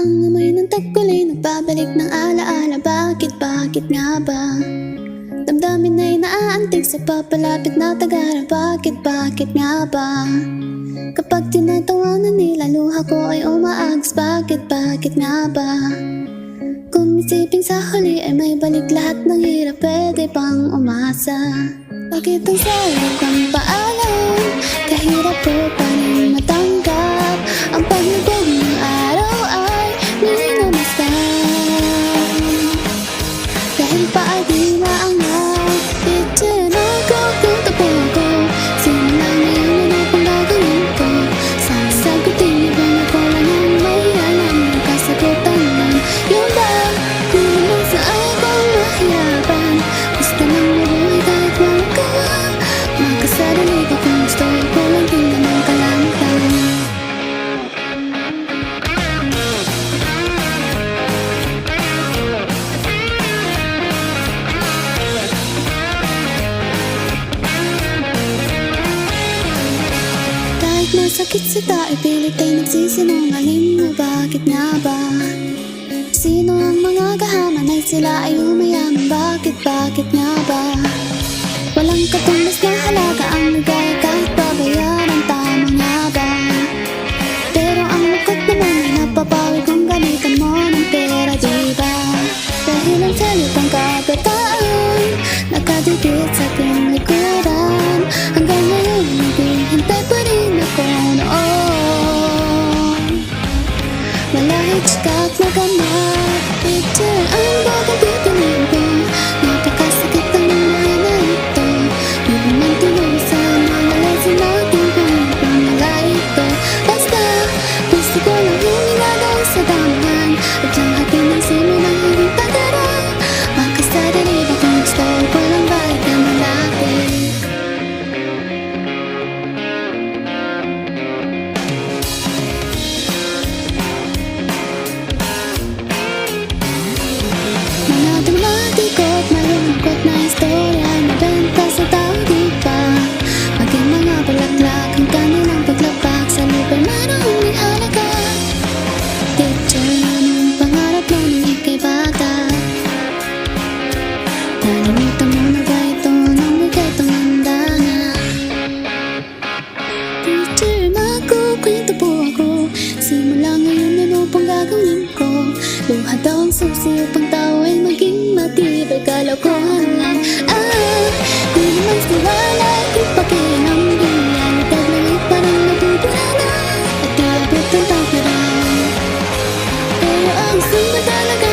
Ang amoy ng tagkulay nagbabalik ng alaala. Bakit nga ba? Damdamin ay naaantig sa papalapit na tagara. Bakit nga ba? Kapag tinatawanan nila luha ko ay umaags. Bakit nga ba? Kung isipin sa huli ay may balik lahat ng hirap. Pwede pang umasa. Bakit ang sarap kang paalam? Kahirap ko pa rin matanggap. Ang paglubog ng araw ay minamasdan. Dahil pa ay di maangat. Picture ako kung tapong ko. Sino lang ngayon ano pang gagawin ko? Sasagutin niyo ba na ko lang ang may alam? Ang kasagutan lang yun ba? Di naman sa akong mahirapan. Basta lang mabuhay kahit walang gawa. Magkasadali ko kung gusto ko lang tingnan ang kalangitan. Kahit masakit sa tae, pilit ay nagsisinungaling mo. Bakit nga ba? Sino ang mga kahaman ay sila ay umayaman? Bakit nga ba? Walang katumbas na halaga ang ligaya kahit babayaran. Tama nga ba? Pero ang lukot naman ay napapawi kung gamitan mo ng pera, diba? Dahil ang salitang kabataan nakadikit sa aking likuran. Hanggang ngayon naghihintay pa rin ako noon. Malahit sikat maganap. Picture ang bagang pipiliin ko. Napakasakit ang buhay na ito. Di naman tinulisan mga lesin natin kung pumala ito. Basta gusto ko lang yung ilagaw sa damahan. At lang hatin ng simo ng higing tagara. Magkasadali ba kung gusto ko lang balik na malapit? Mga dramatikot, malungkot na istorya nabenta sa tao, di ba? Maging mga bulaklak ang kanilang paglapak sa lupa mayroong may halaga. Picture na nung pangarap mo nung ika'y bata. Nalimutan mo na ba ito nang ika'y tumanda na? Picture magkukwento po ako. Simula ngayon ano pang gagawin ko? Luha daw ang susi upang tao ay maging matibay. Kalokohan lang. Di naman siwala kung pakinang realidad lang ay parang nabubura na. At iabot ang taparan. Pero ang gusto mo talaga